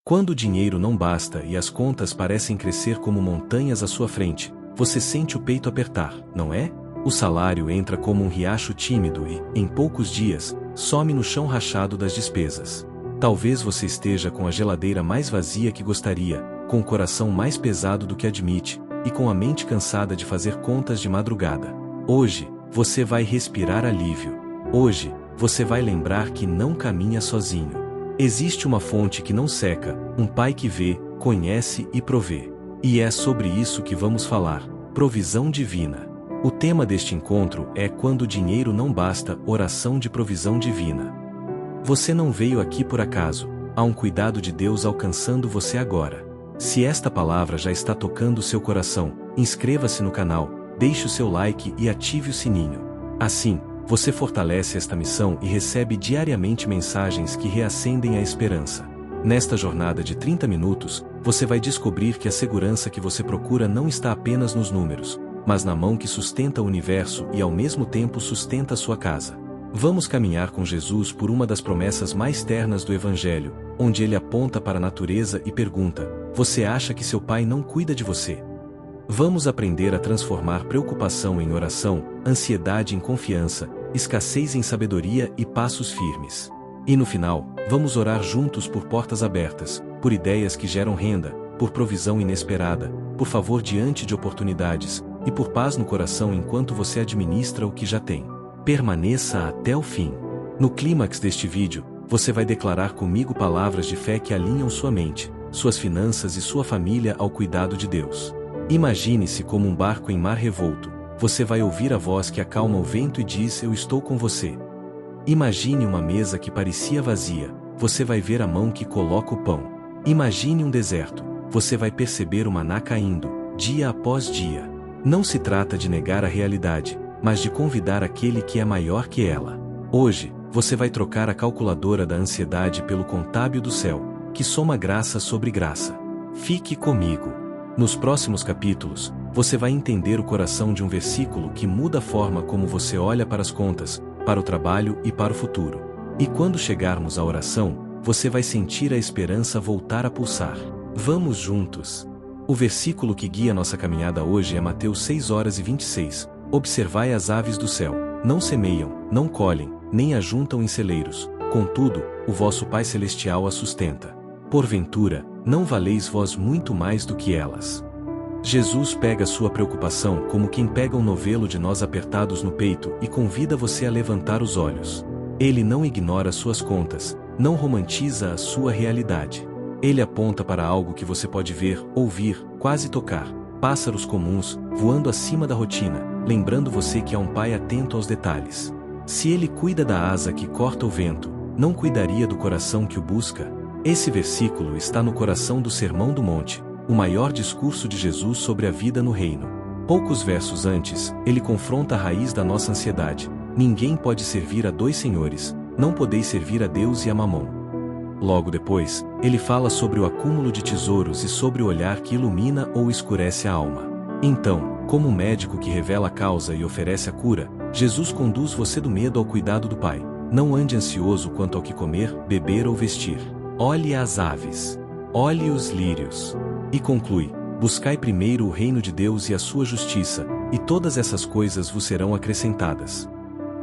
Quando o dinheiro não basta e as contas parecem crescer como montanhas à sua frente, você sente o peito apertar, não é? O salário entra como um riacho tímido e, em poucos dias, some no chão rachado das despesas. Talvez você esteja com a geladeira mais vazia que gostaria, com o coração mais pesado do que admite, e com a mente cansada de fazer contas de madrugada. Hoje, você vai respirar alívio. Hoje, você vai lembrar que não caminha sozinho. Existe uma fonte que não seca, um Pai que vê, conhece e provê. E é sobre isso que vamos falar: provisão divina. O tema deste encontro é Quando o dinheiro não basta, oração de provisão divina. Você não veio aqui por acaso, há um cuidado de Deus alcançando você agora. Se esta palavra já está tocando seu coração, inscreva-se no canal, deixe o seu like e ative o sininho. Assim, você fortalece esta missão e recebe diariamente mensagens que reacendem a esperança. Nesta jornada de 30 minutos, você vai descobrir que a segurança que você procura não está apenas nos números, mas na mão que sustenta o universo e ao mesmo tempo sustenta a sua casa. Vamos caminhar com Jesus por uma das promessas mais ternas do Evangelho, onde ele aponta para a natureza e pergunta: você acha que seu pai não cuida de você? Vamos aprender a transformar preocupação em oração, ansiedade em confiança, escassez em sabedoria e passos firmes. E no final, vamos orar juntos por portas abertas, por ideias que geram renda, por provisão inesperada, por favor diante de oportunidades, e por paz no coração enquanto você administra o que já tem. Permaneça até o fim. No clímax deste vídeo, você vai declarar comigo palavras de fé que alinham sua mente, suas finanças e sua família ao cuidado de Deus. Imagine-se como um barco em mar revolto. Você vai ouvir a voz que acalma o vento e diz: eu estou com você. Imagine uma mesa que parecia vazia. Você vai ver a mão que coloca o pão. Imagine um deserto. Você vai perceber o maná caindo, dia após dia. Não se trata de negar a realidade, mas de convidar aquele que é maior que ela. Hoje, você vai trocar a calculadora da ansiedade pelo contábil do céu, que soma graça sobre graça. Fique comigo. Nos próximos capítulos, você vai entender o coração de um versículo que muda a forma como você olha para as contas, para o trabalho e para o futuro. E quando chegarmos à oração, você vai sentir a esperança voltar a pulsar. Vamos juntos. O versículo que guia nossa caminhada hoje é Mateus 6:26. Observai as aves do céu, não semeiam, não colhem, nem ajuntam em celeiros, contudo, o vosso Pai Celestial as sustenta. Porventura, não valeis vós muito mais do que elas? Jesus pega sua preocupação como quem pega um novelo de nós apertados no peito e convida você a levantar os olhos. Ele não ignora suas contas, não romantiza a sua realidade. Ele aponta para algo que você pode ver, ouvir, quase tocar. Pássaros comuns, voando acima da rotina, lembrando você que é um pai atento aos detalhes. Se ele cuida da asa que corta o vento, não cuidaria do coração que o busca? Esse versículo está no coração do Sermão do Monte, o maior discurso de Jesus sobre a vida no reino. Poucos versos antes, ele confronta a raiz da nossa ansiedade. Ninguém pode servir a dois senhores, não podeis servir a Deus e a Mamon. Logo depois, ele fala sobre o acúmulo de tesouros e sobre o olhar que ilumina ou escurece a alma. Então, como um médico que revela a causa e oferece a cura, Jesus conduz você do medo ao cuidado do Pai. Não ande ansioso quanto ao que comer, beber ou vestir. Olhe as aves. Olhe os lírios. E conclui: buscai primeiro o reino de Deus e a sua justiça, e todas essas coisas vos serão acrescentadas.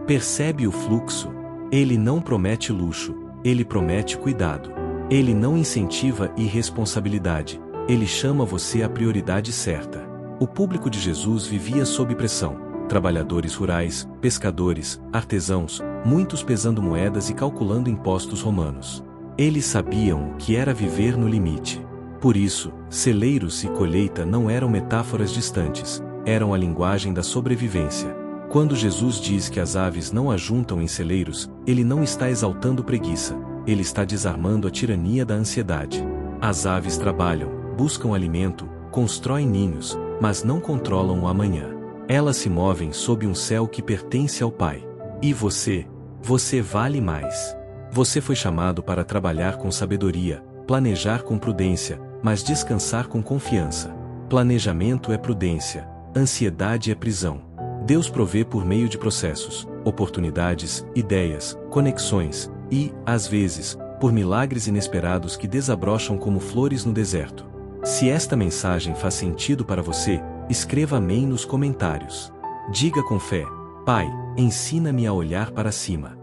Percebe o fluxo? Ele não promete luxo, ele promete cuidado. Ele não incentiva irresponsabilidade, ele chama você à prioridade certa. O público de Jesus vivia sob pressão. Trabalhadores rurais, pescadores, artesãos, muitos pesando moedas e calculando impostos romanos. Eles sabiam o que era viver no limite. Por isso, celeiros e colheita não eram metáforas distantes, eram a linguagem da sobrevivência. Quando Jesus diz que as aves não ajuntam em celeiros, ele não está exaltando preguiça, ele está desarmando a tirania da ansiedade. As aves trabalham, buscam alimento, constroem ninhos, mas não controlam o amanhã. Elas se movem sob um céu que pertence ao Pai. E você? Você vale mais. Você foi chamado para trabalhar com sabedoria, planejar com prudência, mas descansar com confiança. Planejamento é prudência, ansiedade é prisão. Deus provê por meio de processos, oportunidades, ideias, conexões e, às vezes, por milagres inesperados que desabrocham como flores no deserto. Se esta mensagem faz sentido para você, escreva amém nos comentários. Diga com fé: Pai, ensina-me a olhar para cima.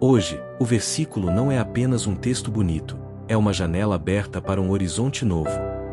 Hoje, o versículo não é apenas um texto bonito, é uma janela aberta para um horizonte novo.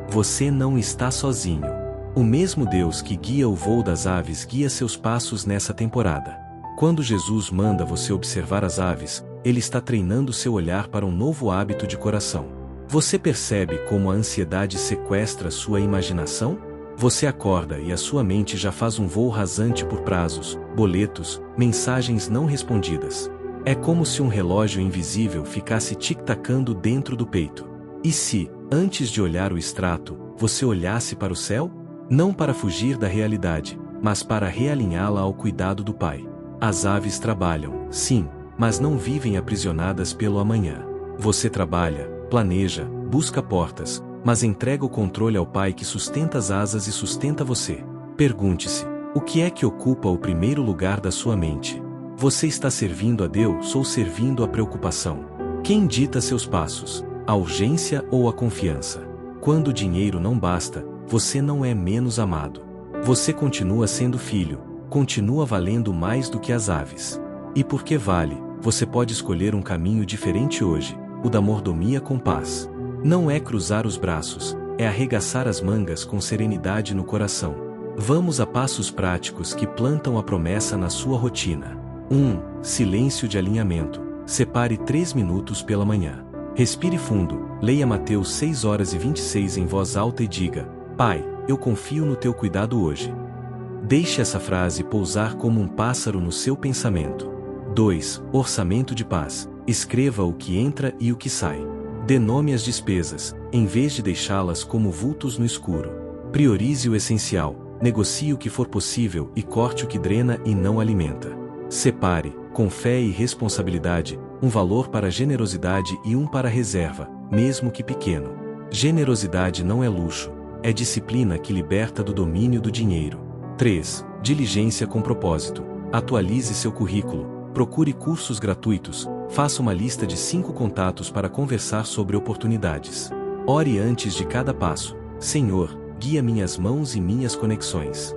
Você não está sozinho. O mesmo Deus que guia o voo das aves guia seus passos nessa temporada. Quando Jesus manda você observar as aves, Ele está treinando seu olhar para um novo hábito de coração. Você percebe como a ansiedade sequestra sua imaginação? Você acorda e a sua mente já faz um voo rasante por prazos, boletos, mensagens não respondidas. É como se um relógio invisível ficasse tic-tacando dentro do peito. E se, antes de olhar o extrato, você olhasse para o céu? Não para fugir da realidade, mas para realinhá-la ao cuidado do Pai. As aves trabalham, sim, mas não vivem aprisionadas pelo amanhã. Você trabalha, planeja, busca portas, mas entrega o controle ao Pai que sustenta as asas e sustenta você. Pergunte-se: o que é que ocupa o primeiro lugar da sua mente? Você está servindo a Deus ou servindo a preocupação? Quem dita seus passos, a urgência ou a confiança? Quando o dinheiro não basta, você não é menos amado. Você continua sendo filho, continua valendo mais do que as aves. E porque vale, você pode escolher um caminho diferente hoje, o da mordomia com paz. Não é cruzar os braços, é arregaçar as mangas com serenidade no coração. Vamos a passos práticos que plantam a promessa na sua rotina. 1. Silêncio de alinhamento. Separe 3 minutos pela manhã. Respire fundo, leia Mateus 6:26 em voz alta e diga: Pai, eu confio no teu cuidado hoje. Deixe essa frase pousar como um pássaro no seu pensamento. 2. Orçamento de paz. Escreva o que entra e o que sai. Dê nome às despesas, em vez de deixá-las como vultos no escuro. Priorize o essencial, negocie o que for possível e corte o que drena e não alimenta. Separe, com fé e responsabilidade, um valor para generosidade e um para reserva, mesmo que pequeno. Generosidade não é luxo, é disciplina que liberta do domínio do dinheiro. 3. Diligência com propósito. Atualize seu currículo, procure cursos gratuitos, faça uma lista de 5 contatos para conversar sobre oportunidades. Ore antes de cada passo: Senhor, guia minhas mãos e minhas conexões.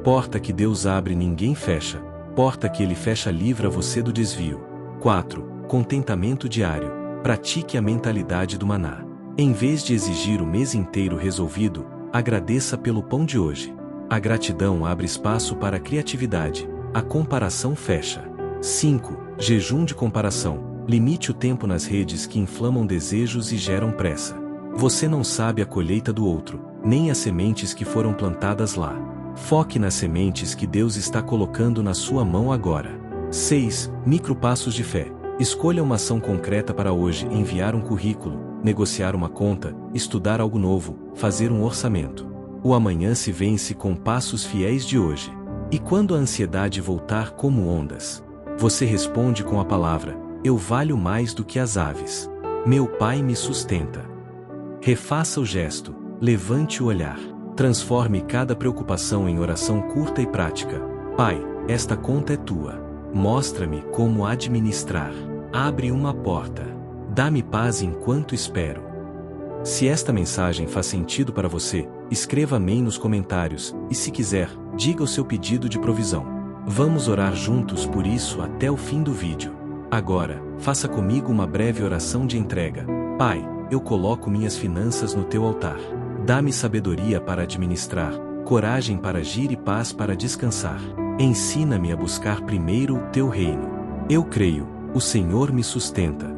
Porta que Deus abre ninguém fecha, porta que Ele fecha livra você do desvio. 4. Contentamento diário. Pratique a mentalidade do maná. Em vez de exigir o mês inteiro resolvido, agradeça pelo pão de hoje. A gratidão abre espaço para a criatividade, a comparação fecha. 5. Jejum de comparação. Limite o tempo nas redes que inflamam desejos e geram pressa. Você não sabe a colheita do outro, nem as sementes que foram plantadas lá. Foque nas sementes que Deus está colocando na sua mão agora. 6. Micropassos de fé. Escolha uma ação concreta para hoje: enviar um currículo, negociar uma conta, estudar algo novo, fazer um orçamento. O amanhã se vence com passos fiéis de hoje. E quando a ansiedade voltar como ondas, você responde com a palavra: eu valho mais do que as aves. Meu Pai me sustenta. Refaça o gesto, levante o olhar. Transforme cada preocupação em oração curta e prática. Pai, esta conta é tua. Mostra-me como administrar. Abre uma porta. Dá-me paz enquanto espero. Se esta mensagem faz sentido para você, escreva amém nos comentários, e se quiser, diga o seu pedido de provisão. Vamos orar juntos por isso até o fim do vídeo. Agora, faça comigo uma breve oração de entrega. Pai, eu coloco minhas finanças no teu altar. Dá-me sabedoria para administrar, coragem para agir e paz para descansar. Ensina-me a buscar primeiro o teu reino. Eu creio, o Senhor me sustenta.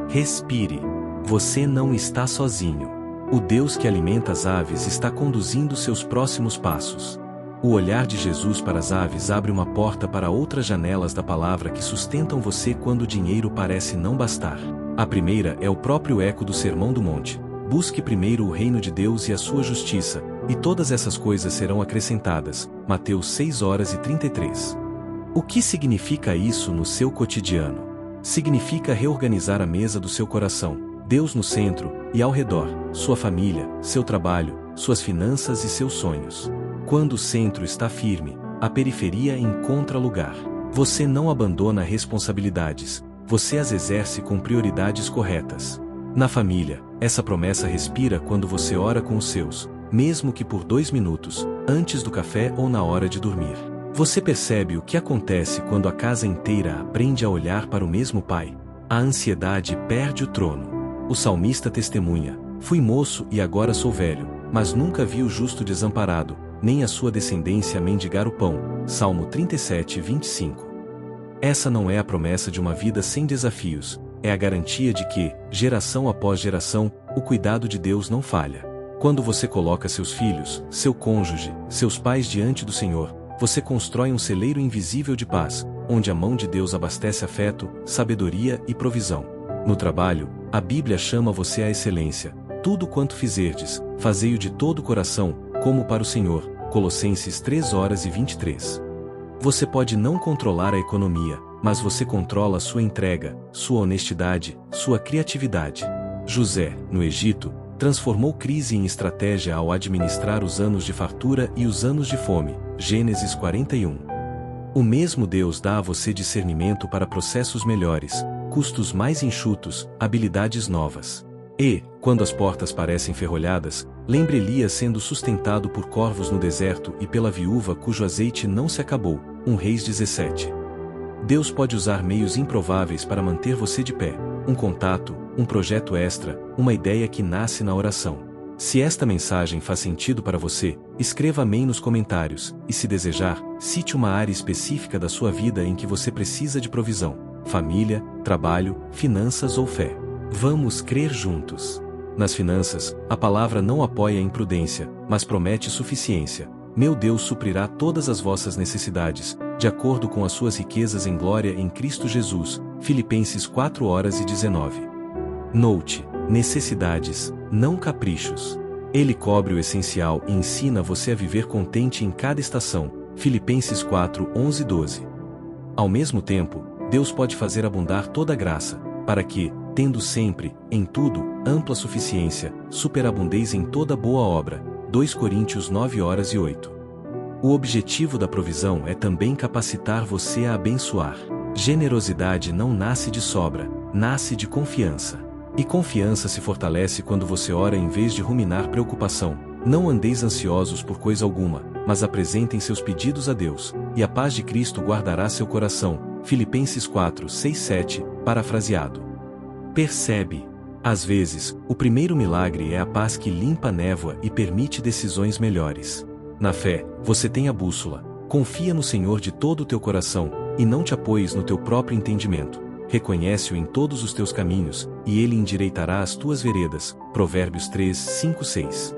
Respire. Você não está sozinho. O Deus que alimenta as aves está conduzindo seus próximos passos. O olhar de Jesus para as aves abre uma porta para outras janelas da palavra que sustentam você quando o dinheiro parece não bastar. A primeira é o próprio eco do Sermão do Monte. Busque primeiro o reino de Deus e a sua justiça, e todas essas coisas serão acrescentadas. Mateus 6:33. O que significa isso no seu cotidiano? Significa reorganizar a mesa do seu coração, Deus no centro, e ao redor, sua família, seu trabalho, suas finanças e seus sonhos. Quando o centro está firme, a periferia encontra lugar. Você não abandona responsabilidades, você as exerce com prioridades corretas. Na família, essa promessa respira quando você ora com os seus, mesmo que por 2 minutos, antes do café ou na hora de dormir. Você percebe o que acontece quando a casa inteira aprende a olhar para o mesmo Pai? A ansiedade perde o trono. O salmista testemunha: fui moço e agora sou velho, mas nunca vi o justo desamparado, nem a sua descendência mendigar o pão. Salmo 37, 25. Essa não é a promessa de uma vida sem desafios, é a garantia de que, geração após geração, o cuidado de Deus não falha. Quando você coloca seus filhos, seu cônjuge, seus pais diante do Senhor, você constrói um celeiro invisível de paz, onde a mão de Deus abastece afeto, sabedoria e provisão. No trabalho, a Bíblia chama você à excelência. Tudo quanto fizerdes, fazei-o de todo o coração, como para o Senhor. Colossenses 3:23. Você pode não controlar a economia, mas você controla sua entrega, sua honestidade, sua criatividade. José, no Egito, transformou crise em estratégia ao administrar os anos de fartura e os anos de fome. Gênesis 41. O mesmo Deus dá a você discernimento para processos melhores, custos mais enxutos, habilidades novas. E, quando as portas parecem ferrolhadas, lembre Elias sendo sustentado por corvos no deserto e pela viúva cujo azeite não se acabou. 1 Reis 17. Deus pode usar meios improváveis para manter você de pé. Um contato, um projeto extra, uma ideia que nasce na oração. Se esta mensagem faz sentido para você, escreva amém nos comentários, e se desejar, cite uma área específica da sua vida em que você precisa de provisão: família, trabalho, finanças ou fé. Vamos crer juntos. Nas finanças, a palavra não apoia a imprudência, mas promete suficiência. Meu Deus suprirá todas as vossas necessidades, de acordo com as suas riquezas em glória em Cristo Jesus. Filipenses 4:19. Note: necessidades, não caprichos. Ele cobre o essencial e ensina você a viver contente em cada estação. Filipenses 4:11-12. Ao mesmo tempo, Deus pode fazer abundar toda a graça, para que, tendo sempre, em tudo, ampla suficiência, superabundeis em toda boa obra. 2 Coríntios 9:8. O objetivo da provisão é também capacitar você a abençoar. Generosidade não nasce de sobra, nasce de confiança. E confiança se fortalece quando você ora em vez de ruminar preocupação. Não andeis ansiosos por coisa alguma, mas apresentem seus pedidos a Deus, e a paz de Cristo guardará seu coração. Filipenses 4:6-7, parafraseado. Percebe? Às vezes, o primeiro milagre é a paz que limpa a névoa e permite decisões melhores. Na fé, você tem a bússola. Confia no Senhor de todo o teu coração, e não te apoies no teu próprio entendimento. Reconhece-o em todos os teus caminhos, e ele endireitará as tuas veredas. Provérbios 3:5-6.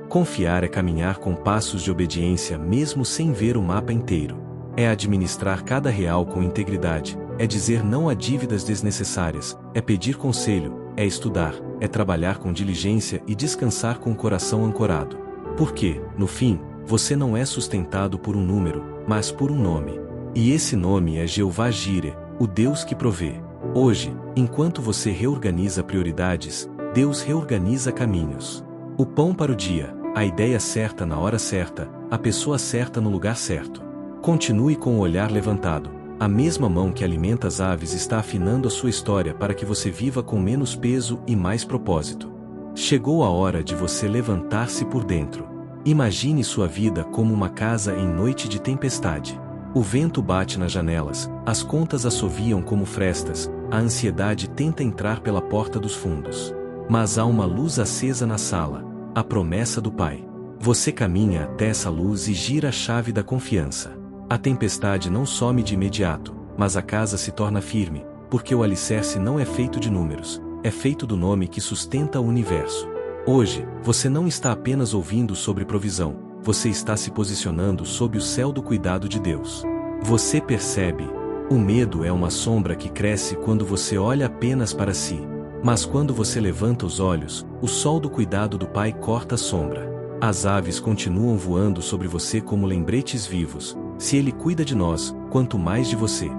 Confiar é caminhar com passos de obediência mesmo sem ver o mapa inteiro. É administrar cada real com integridade, é dizer não a dívidas desnecessárias, é pedir conselho, é estudar, é trabalhar com diligência e descansar com o coração ancorado. Porque, no fim, você não é sustentado por um número, mas por um nome. E esse nome é Jeová Jireh, o Deus que provê. Hoje, enquanto você reorganiza prioridades, Deus reorganiza caminhos. O pão para o dia, a ideia certa na hora certa, a pessoa certa no lugar certo. Continue com o olhar levantado. A mesma mão que alimenta as aves está afinando a sua história para que você viva com menos peso e mais propósito. Chegou a hora de você levantar-se por dentro. Imagine sua vida como uma casa em noite de tempestade. O vento bate nas janelas, as contas assoviam como frestas, a ansiedade tenta entrar pela porta dos fundos. Mas há uma luz acesa na sala, a promessa do Pai. Você caminha até essa luz e gira a chave da confiança. A tempestade não some de imediato, mas a casa se torna firme, porque o alicerce não é feito de números, é feito do nome que sustenta o universo. Hoje, você não está apenas ouvindo sobre provisão, você está se posicionando sob o céu do cuidado de Deus. Você percebe? O medo é uma sombra que cresce quando você olha apenas para si. Mas quando você levanta os olhos, o sol do cuidado do Pai corta a sombra. As aves continuam voando sobre você como lembretes vivos. Se Ele cuida de nós, quanto mais de você.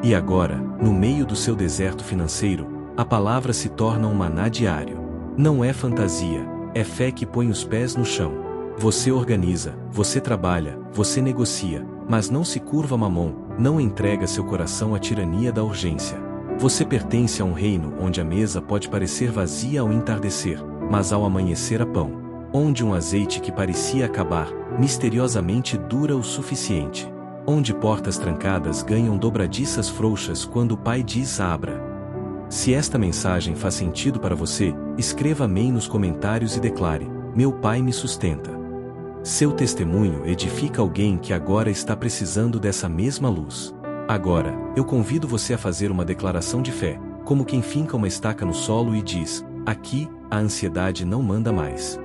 E agora, no meio do seu deserto financeiro, a palavra se torna um maná diário. Não é fantasia, é fé que põe os pés no chão. Você organiza, você trabalha, você negocia, mas não se curva a mamon, não entrega seu coração à tirania da urgência. Você pertence a um reino onde a mesa pode parecer vazia ao entardecer, mas ao amanhecer há pão. Onde um azeite que parecia acabar, misteriosamente dura o suficiente. Onde portas trancadas ganham dobradiças frouxas quando o Pai diz abra. Se esta mensagem faz sentido para você, escreva amém nos comentários e declare: meu Pai me sustenta. Seu testemunho edifica alguém que agora está precisando dessa mesma luz. Agora, eu convido você a fazer uma declaração de fé, como quem finca uma estaca no solo e diz: aqui, a ansiedade não manda mais.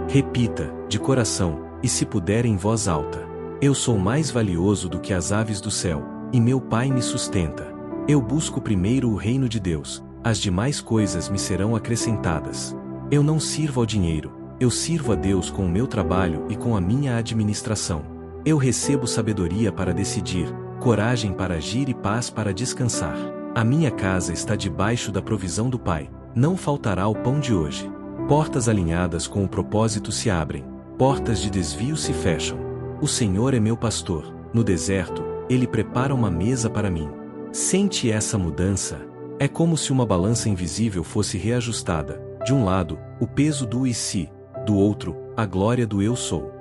Repita, de coração, e se puder em voz alta: eu sou mais valioso do que as aves do céu, e meu Pai me sustenta. Eu busco primeiro o reino de Deus, as demais coisas me serão acrescentadas. Eu não sirvo ao dinheiro, eu sirvo a Deus com o meu trabalho e com a minha administração. Eu recebo sabedoria para decidir, coragem para agir e paz para descansar. A minha casa está debaixo da provisão do Pai, não faltará o pão de hoje. Portas alinhadas com o propósito se abrem, portas de desvio se fecham. O Senhor é meu pastor, no deserto, Ele prepara uma mesa para mim. Sente essa mudança? É como se uma balança invisível fosse reajustada. De um lado, o peso do e se, do outro, a glória do eu sou.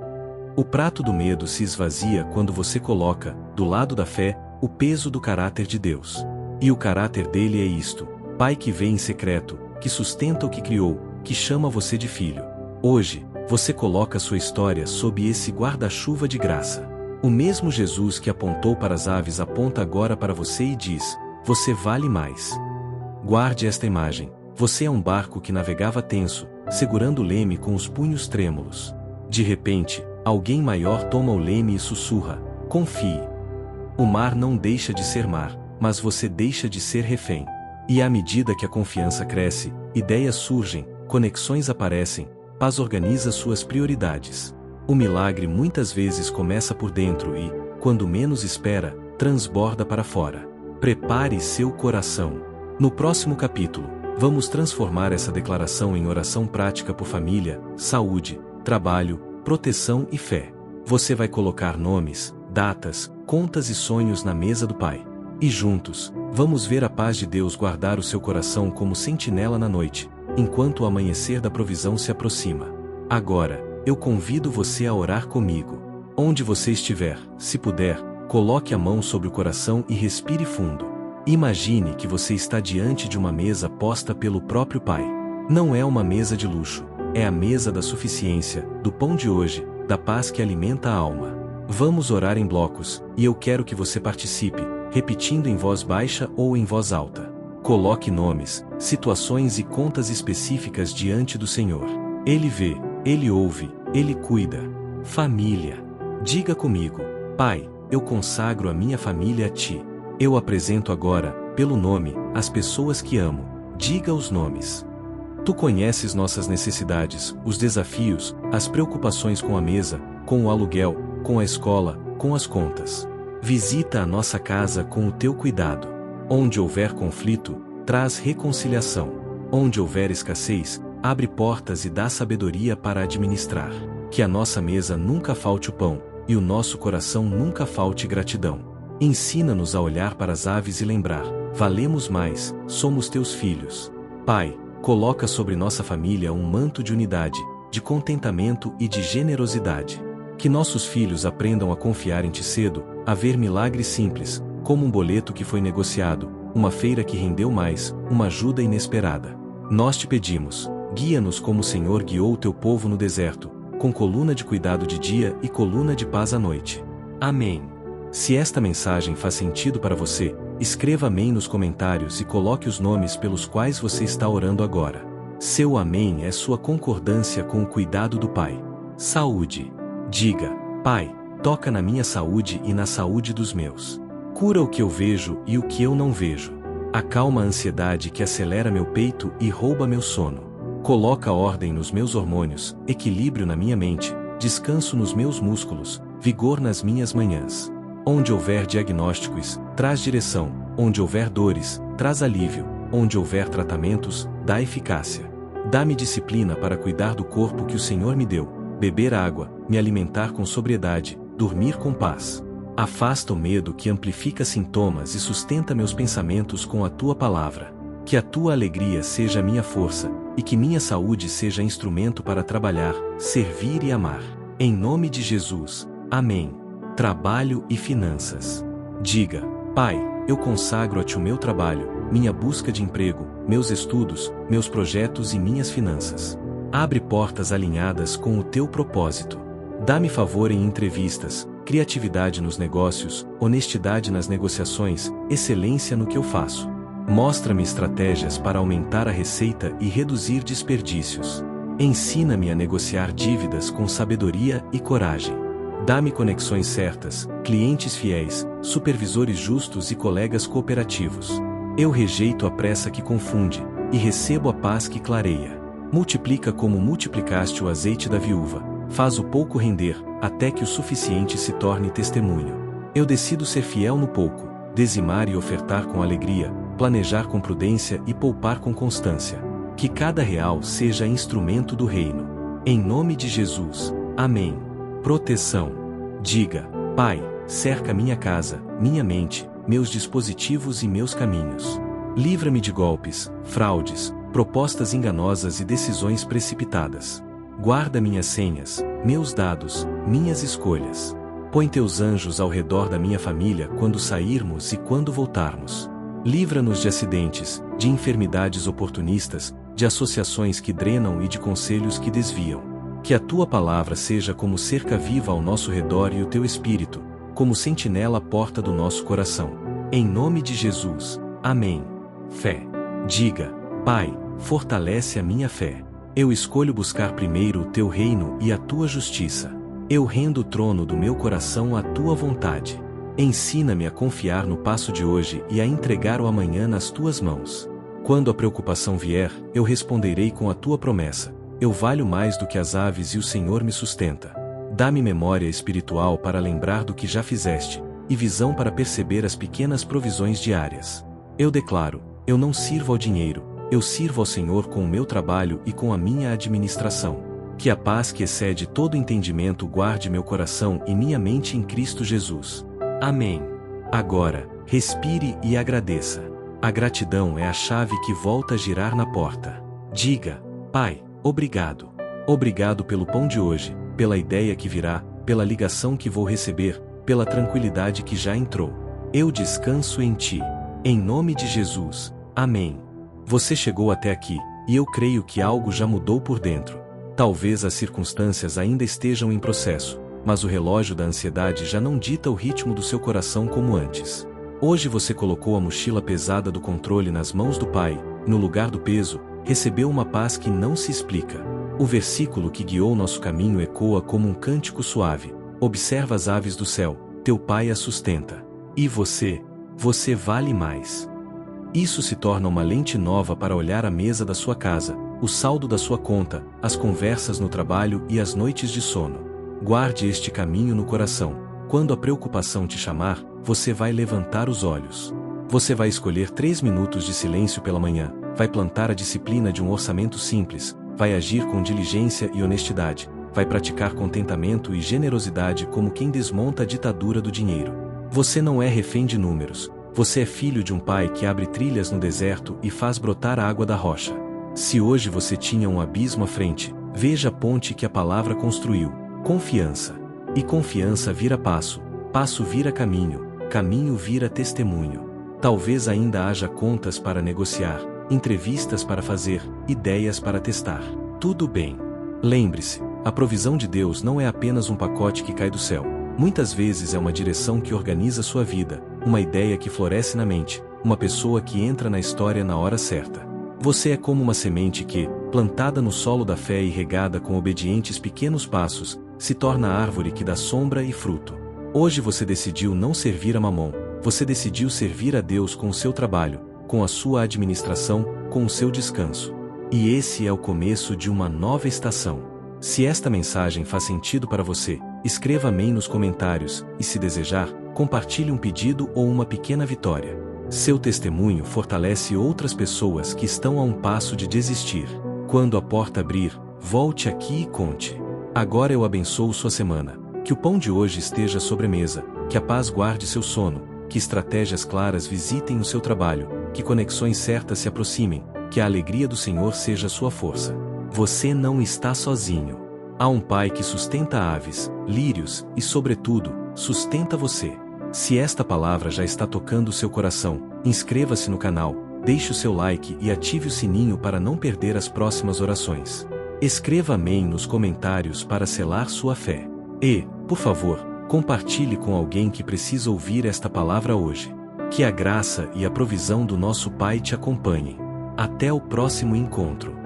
O prato do medo se esvazia quando você coloca, do lado da fé, o peso do caráter de Deus. E o caráter dele é isto: Pai que vê em secreto, que sustenta o que criou, que chama você de filho. Hoje, você coloca sua história sob esse guarda-chuva de graça. O mesmo Jesus que apontou para as aves aponta agora para você e diz: você vale mais. Guarde esta imagem. Você é um barco que navegava tenso, segurando o leme com os punhos trêmulos. De repente, alguém maior toma o leme e sussurra: confie. O mar não deixa de ser mar, mas você deixa de ser refém. E à medida que a confiança cresce, ideias surgem, conexões aparecem, paz organiza suas prioridades. O milagre muitas vezes começa por dentro e, quando menos espera, transborda para fora. Prepare seu coração. No próximo capítulo, vamos transformar essa declaração em oração prática por família, saúde, trabalho, proteção e fé. Você vai colocar nomes, datas, contas e sonhos na mesa do Pai. E juntos, vamos ver a paz de Deus guardar o seu coração como sentinela na noite, enquanto o amanhecer da provisão se aproxima. Agora, eu convido você a orar comigo. Onde você estiver, se puder, coloque a mão sobre o coração e respire fundo. Imagine que você está diante de uma mesa posta pelo próprio Pai. Não é uma mesa de luxo, é a mesa da suficiência, do pão de hoje, da paz que alimenta a alma. Vamos orar em blocos, e eu quero que você participe, repetindo em voz baixa ou em voz alta. Coloque nomes, situações e contas específicas diante do Senhor. Ele vê, Ele ouve, Ele cuida. Família. Diga comigo: Pai, eu consagro a minha família a Ti. Eu apresento agora, pelo nome, as pessoas que amo. Diga os nomes. Tu conheces nossas necessidades, os desafios, as preocupações com a mesa, com o aluguel, com a escola, com as contas. Visita a nossa casa com o Teu cuidado. Onde houver conflito, traz reconciliação. Onde houver escassez, abre portas e dá sabedoria para administrar. Que a nossa mesa nunca falte o pão, e o nosso coração nunca falte gratidão. Ensina-nos a olhar para as aves e lembrar: valemos mais, somos Teus filhos. Pai, coloca sobre nossa família um manto de unidade, de contentamento e de generosidade. Que nossos filhos aprendam a confiar em Ti cedo, a ver milagres simples, como um boleto que foi negociado, uma feira que rendeu mais, uma ajuda inesperada. Nós Te pedimos: guia-nos como o Senhor guiou o Teu povo no deserto, com coluna de cuidado de dia e coluna de paz à noite. Amém. Se esta mensagem faz sentido para você, escreva amém nos comentários e coloque os nomes pelos quais você está orando agora. Seu amém é sua concordância com o cuidado do Pai. Saúde. Diga: Pai, toca na minha saúde e na saúde dos meus. Cura o que eu vejo e o que eu não vejo. Acalma a ansiedade que acelera meu peito e rouba meu sono. Coloca ordem nos meus hormônios, equilíbrio na minha mente, descanso nos meus músculos, vigor nas minhas manhãs. Onde houver diagnósticos, traz direção. Onde houver dores, traz alívio. Onde houver tratamentos, dá eficácia. Dá-me disciplina para cuidar do corpo que o Senhor me deu, beber água, me alimentar com sobriedade, dormir com paz. Afasta o medo que amplifica sintomas e sustenta meus pensamentos com a tua palavra. Que a tua alegria seja minha força, e que minha saúde seja instrumento para trabalhar, servir e amar. Em nome de Jesus. Amém. Trabalho e finanças. Diga: Pai, eu consagro a Ti o meu trabalho, minha busca de emprego, meus estudos, meus projetos e minhas finanças. Abre portas alinhadas com o Teu propósito. Dá-me favor em entrevistas, criatividade nos negócios, honestidade nas negociações, excelência no que eu faço. Mostra-me estratégias para aumentar a receita e reduzir desperdícios. Ensina-me a negociar dívidas com sabedoria e coragem. Dá-me conexões certas, clientes fiéis, supervisores justos e colegas cooperativos. Eu rejeito a pressa que confunde, e recebo a paz que clareia. Multiplica como multiplicaste o azeite da viúva, faz o pouco render, até que o suficiente se torne testemunho. Eu decido ser fiel no pouco, dizimar e ofertar com alegria, planejar com prudência e poupar com constância. Que cada real seja instrumento do reino. Em nome de Jesus. Amém. Proteção. Diga: Pai, cerca minha casa, minha mente, meus dispositivos e meus caminhos. Livra-me de golpes, fraudes, propostas enganosas e decisões precipitadas. Guarda minhas senhas, meus dados, minhas escolhas. Põe teus anjos ao redor da minha família quando sairmos e quando voltarmos. Livra-nos de acidentes, de enfermidades oportunistas, de associações que drenam e de conselhos que desviam. Que a tua palavra seja como cerca viva ao nosso redor e o teu espírito, como sentinela à porta do nosso coração. Em nome de Jesus. Amém. Fé. Diga: Pai, fortalece a minha fé. Eu escolho buscar primeiro o teu reino e a tua justiça. Eu rendo o trono do meu coração à tua vontade. Ensina-me a confiar no passo de hoje e a entregar o amanhã nas tuas mãos. Quando a preocupação vier, eu responderei com a tua promessa: eu valho mais do que as aves e o Senhor me sustenta. Dá-me memória espiritual para lembrar do que já fizeste, e visão para perceber as pequenas provisões diárias. Eu declaro: eu não sirvo ao dinheiro, eu sirvo ao Senhor com o meu trabalho e com a minha administração. Que a paz que excede todo entendimento guarde meu coração e minha mente em Cristo Jesus. Amém. Agora, respire e agradeça. A gratidão é a chave que volta a girar na porta. Diga: Pai, obrigado. Obrigado pelo pão de hoje, pela ideia que virá, pela ligação que vou receber, pela tranquilidade que já entrou. Eu descanso em Ti. Em nome de Jesus. Amém. Você chegou até aqui, e eu creio que algo já mudou por dentro. Talvez as circunstâncias ainda estejam em processo, mas o relógio da ansiedade já não dita o ritmo do seu coração como antes. Hoje você colocou a mochila pesada do controle nas mãos do Pai, no lugar do peso, recebeu uma paz que não se explica. O versículo que guiou nosso caminho ecoa como um cântico suave: observa as aves do céu, teu Pai as sustenta. E você vale mais. Isso se torna uma lente nova para olhar a mesa da sua casa, o saldo da sua conta, as conversas no trabalho e as noites de sono. Guarde este caminho no coração. Quando a preocupação te chamar, você vai levantar os olhos. Você vai escolher 3 minutos de silêncio pela manhã, vai plantar a disciplina de um orçamento simples, vai agir com diligência e honestidade, vai praticar contentamento e generosidade como quem desmonta a ditadura do dinheiro. Você não é refém de números, você é filho de um pai que abre trilhas no deserto e faz brotar a água da rocha. Se hoje você tinha um abismo à frente, veja a ponte que a palavra construiu: confiança. E confiança vira passo, passo vira caminho, caminho vira testemunho. Talvez ainda haja contas para negociar, entrevistas para fazer, ideias para testar. Tudo bem. Lembre-se, a provisão de Deus não é apenas um pacote que cai do céu. Muitas vezes é uma direção que organiza sua vida, uma ideia que floresce na mente, uma pessoa que entra na história na hora certa. Você é como uma semente que, plantada no solo da fé e regada com obedientes pequenos passos, se torna árvore que dá sombra e fruto. Hoje você decidiu não servir a Mamon, você decidiu servir a Deus com o seu trabalho, com a sua administração, com o seu descanso. E esse é o começo de uma nova estação. Se esta mensagem faz sentido para você, escreva amém nos comentários, e se desejar, compartilhe um pedido ou uma pequena vitória. Seu testemunho fortalece outras pessoas que estão a um passo de desistir. Quando a porta abrir, volte aqui e conte. Agora eu abençoo sua semana. Que o pão de hoje esteja sobre a mesa, que Que a paz guarde seu sono, que estratégias claras visitem o seu trabalho, que conexões certas se aproximem, que a alegria do Senhor seja sua força. Você não está sozinho. Há um Pai que sustenta aves, lírios e, sobretudo, sustenta você. Se esta palavra já está tocando seu coração, inscreva-se no canal, deixe o seu like e ative o sininho para não perder as próximas orações. Escreva amém nos comentários para selar sua fé. E, por favor, compartilhe com alguém que precisa ouvir esta palavra hoje. Que a graça e a provisão do nosso Pai te acompanhem. Até o próximo encontro.